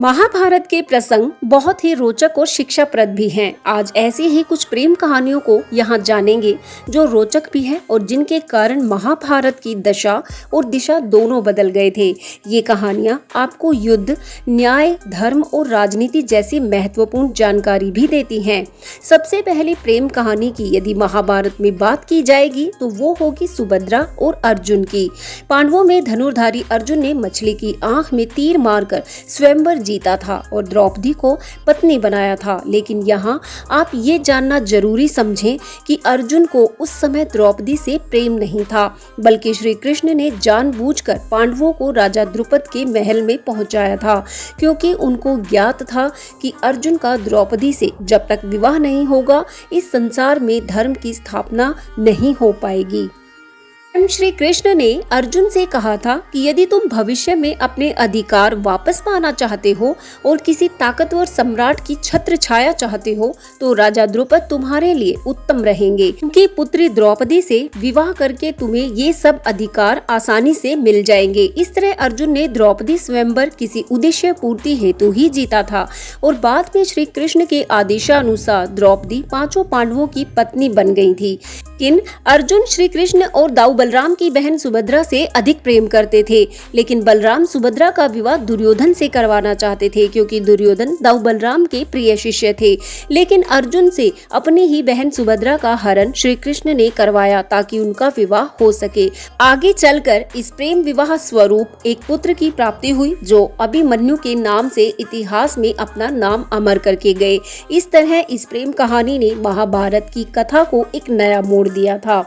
महाभारत के प्रसंग बहुत ही रोचक और शिक्षाप्रद भी हैं। आज ऐसी ही कुछ प्रेम कहानियों को यहाँ जानेंगे जो रोचक भी हैं और जिनके कारण महाभारत की दशा और दिशा दोनों बदल गए थे। ये कहानियाँ आपको युद्ध, न्याय, धर्म और राजनीति जैसी महत्वपूर्ण जानकारी भी देती हैं। सबसे पहले प्रेम कहानी की यदि महाभारत में बात की जाएगी तो वो होगी सुभद्रा और अर्जुन की। पांडवों में धनुर्धारी अर्जुन ने मछली की आंख में तीर मारकर स्वयंवर जीता था और द्रौपदी को पत्नी बनाया था। लेकिन यहाँ आप ये जानना जरूरी समझें कि अर्जुन को उस समय द्रौपदी से प्रेम नहीं था, बल्कि श्री कृष्ण ने जानबूझकर पांडवों को राजा द्रुपद के महल में पहुंचाया था, क्योंकि उनको ज्ञात था कि अर्जुन का द्रौपदी से जब तक विवाह नहीं होगा इस संसार में धर्म की स्थापना नहीं हो पाएगी। श्री कृष्ण ने अर्जुन से कहा था कि यदि तुम भविष्य में अपने अधिकार वापस पाना चाहते हो और किसी ताकतवर सम्राट की छत्र छाया चाहते हो तो राजा द्रुपद तुम्हारे लिए उत्तम रहेंगे, क्योंकि पुत्री द्रौपदी से विवाह करके तुम्हें ये सब अधिकार आसानी से मिल जाएंगे। इस तरह अर्जुन ने द्रौपदी स्वयंवर किसी उद्देश्य पूर्ति हेतु ही जीता था और बाद में श्री कृष्ण के आदेशानुसार द्रौपदी पांचों पांडवों की पत्नी बन गई थी। लेकिन अर्जुन श्री कृष्ण और दाऊ बलराम की बहन सुभद्रा से अधिक प्रेम करते थे, लेकिन बलराम सुभद्रा का विवाह दुर्योधन से करवाना चाहते थे, क्योंकि दुर्योधन दाऊ बलराम के प्रिय शिष्य थे। लेकिन अर्जुन से अपनी ही बहन सुभद्रा का हरण श्री कृष्ण ने करवाया ताकि उनका विवाह हो सके। आगे चलकर इस प्रेम विवाह स्वरूप एक पुत्र की प्राप्ति हुई जो अभिमन्यु के नाम से इतिहास में अपना नाम अमर करके गए। इस तरह इस प्रेम कहानी ने महाभारत की कथा को एक नया मोड़ दिया था।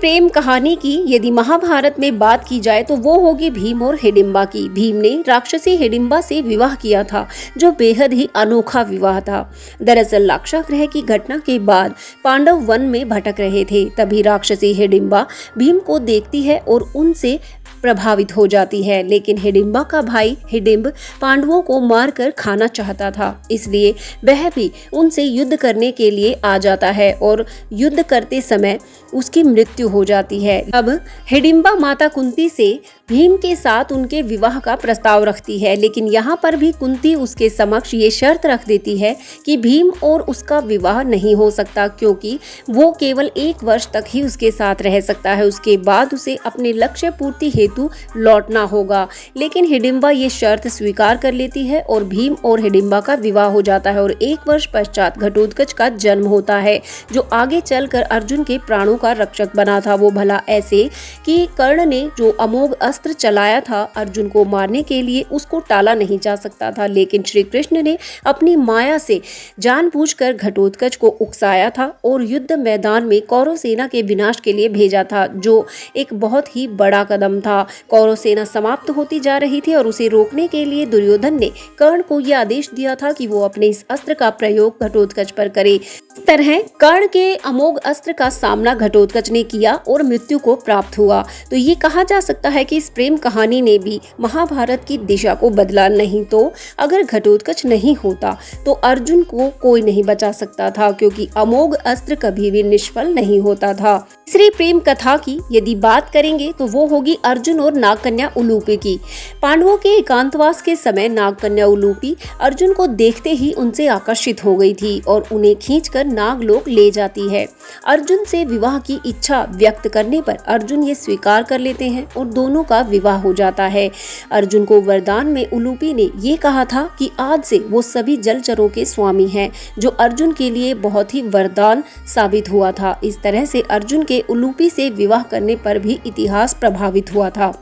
प्रेम कहानी की यदि महाभारत में बात की जाए तो वो होगी भीम और हिडिंबा की। भीम ने राक्षसी हिडिंबा से विवाह किया था, जो बेहद ही अनोखा विवाह था। दरअसल लाक्षागृह की घटना के बाद पांडव वन में भटक रहे थे। तभी राक्षसी हिडिंबा भीम को देखती है और उनसे प्रभावित हो जाती है, लेकिन हिडिंबा का भाई हिडिंब पांडवों को मारकर खाना चाहता था, इसलिए वह भी उनसे युद्ध करने के लिए आ जाता है और युद्ध करते समय उसकी मृत्यु हो जाती है। अब हिडिंबा माता कुंती से भीम के साथ उनके विवाह का प्रस्ताव रखती है, लेकिन यहाँ पर भी कुंती उसके समक्ष ये शर्त रख देती है कि भीम और उसका विवाह नहीं हो सकता, क्योंकि वो केवल 1 वर्ष तक ही उसके साथ रह सकता है। उसके बाद उसे अपने लक्ष्य पूर्ति हेतु लौटना होगा। लेकिन हिडिंबा ये शर्त स्वीकार कर लेती है और भीम और हिडिंबा का विवाह हो जाता है और 1 वर्ष पश्चात घटोत्कच का जन्म होता है, जो आगे चलकर अर्जुन के प्राणों का रक्षक बना था। वो भला ऐसे कि कर्ण ने जो अमोघ अस्त्र चलाया था अर्जुन को मारने के लिए, उसको टाला नहीं जा सकता था, लेकिन श्री कृष्ण ने अपनी माया से जानबूझकर घटोत्कच को उकसाया था और युद्ध मैदान में कौरव सेना के विनाश के लिए भेजा था, जो एक बहुत ही बड़ा कदम था। कौरव सेना समाप्त होती जा रही थी और उसे रोकने के लिए दुर्योधन ने कर्ण को यह आदेश दिया था कि वो अपने इस अस्त्र का प्रयोग घटोत्कच पर करे। इस तरह कर्ण के अमोघ अस्त्र का सामना घटोत्कच ने किया और मृत्यु को प्राप्त हुआ। तो ये कहा जा सकता है कि इस प्रेम कहानी ने भी महाभारत की दिशा को बदला। नहीं तो अगर घटोत्कच नहीं होता तो अर्जुन को कोई नहीं बचा सकता था, क्योंकि अमोघ अस्त्र कभी भी निष्फल नहीं होता था। तीसरी प्रेम कथा की यदि बात करेंगे तो वो होगी अर्जुन और नागकन्या उलूपी की। पांडवों के एकांतवास के समय नागकन्या उलूपी अर्जुन को देखते ही उनसे आकर्षित हो गई थी और उन्हें खींचकर नागलोक ले जाती है। अर्जुन से विवाह की इच्छा व्यक्त करने पर अर्जुन ये स्वीकार कर लेते हैं और दोनों का विवाह हो जाता है। अर्जुन को वरदान में उलूपी ने ये कहा था कि आज से वो सभी जलचरों के स्वामी हैं, जो अर्जुन के लिए बहुत ही वरदान साबित हुआ था। इस तरह से अर्जुन के उलूपी से विवाह करने पर भी इतिहास प्रभावित हुआ था।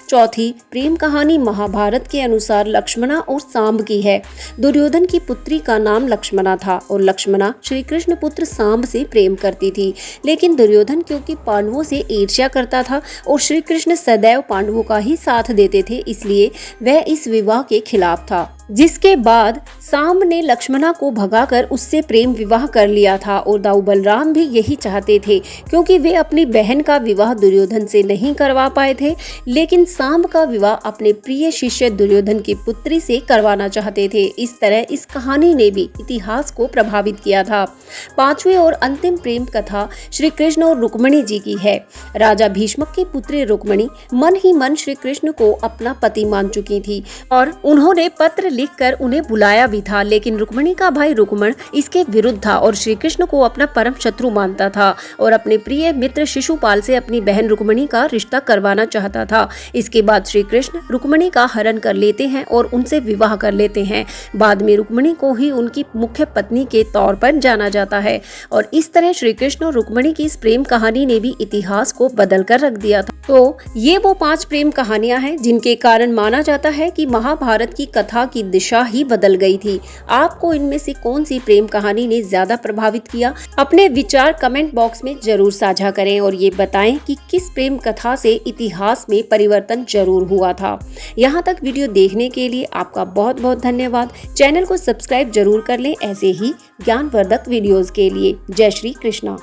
चौथी प्रेम कहानी महाभारत के अनुसार लक्ष्मणा और सांब की है। दुर्योधन की पुत्री का नाम लक्ष्मणा था और लक्ष्मणा श्री कृष्ण पुत्र सांब से प्रेम करती थी, लेकिन दुर्योधन क्योंकि पांडवों से ईर्ष्या करता था और श्री कृष्ण सदैव पांडवों का ही साथ देते थे, इसलिए वह इस विवाह के खिलाफ था। जिसके बाद साम ने लक्ष्मणा को भगाकर उससे प्रेम विवाह कर लिया था और दाऊ बलराम भी यही चाहते थे, क्योंकि वे अपनी बहन का विवाह दुर्योधन से नहीं करवा पाए थे, लेकिन साम का विवाह अपने प्रिय शिष्य दुर्योधन की पुत्री से करवाना चाहते थे। इस तरह इस कहानी ने भी इतिहास को प्रभावित किया था। पांचवी और अंतिम प्रेम कथा श्री कृष्ण और रुक्मिणी जी की है। राजा भीष्मक की पुत्री रुक्मिणी मन ही मन श्री कृष्ण को अपना पति मान चुकी थी और उन्होंने पत्र लिखकर उन्हें बुलाया भी था, लेकिन रुक्मिणी का भाई रुक्मण इसके विरुद्ध था और श्री कृष्ण को अपना परम शत्रु मानता था और अपने प्रिय मित्र शिशुपाल से अपनी बहन रुक्मिणी का रिश्ता करवाना चाहता था। इसके बाद श्री कृष्ण रुक्मिणी का हरण कर लेते हैं और उनसे विवाह कर लेते हैं। बाद में रुक्मिणी को ही उनकी मुख्य पत्नी के तौर पर जाना जाता है और इस तरह श्री कृष्ण और रुक्मिणी की इस प्रेम कहानी ने भी इतिहास को बदल कर रख दिया था। तो ये वो 5 प्रेम कहानियां हैं जिनके कारण माना जाता है कि महाभारत की कथा की दिशा ही बदल गई थी। आपको इनमें से कौन सी प्रेम कहानी ने ज्यादा प्रभावित किया? अपने विचार कमेंट बॉक्स में जरूर साझा करें और ये बताएं कि किस प्रेम कथा से इतिहास में परिवर्तन जरूर हुआ था। यहाँ तक वीडियो देखने के लिए आपका बहुत बहुत धन्यवाद। चैनल को सब्सक्राइब जरूर कर लें ऐसे ही ज्ञानवर्धक वीडियोस के लिए। जय श्री कृष्णा।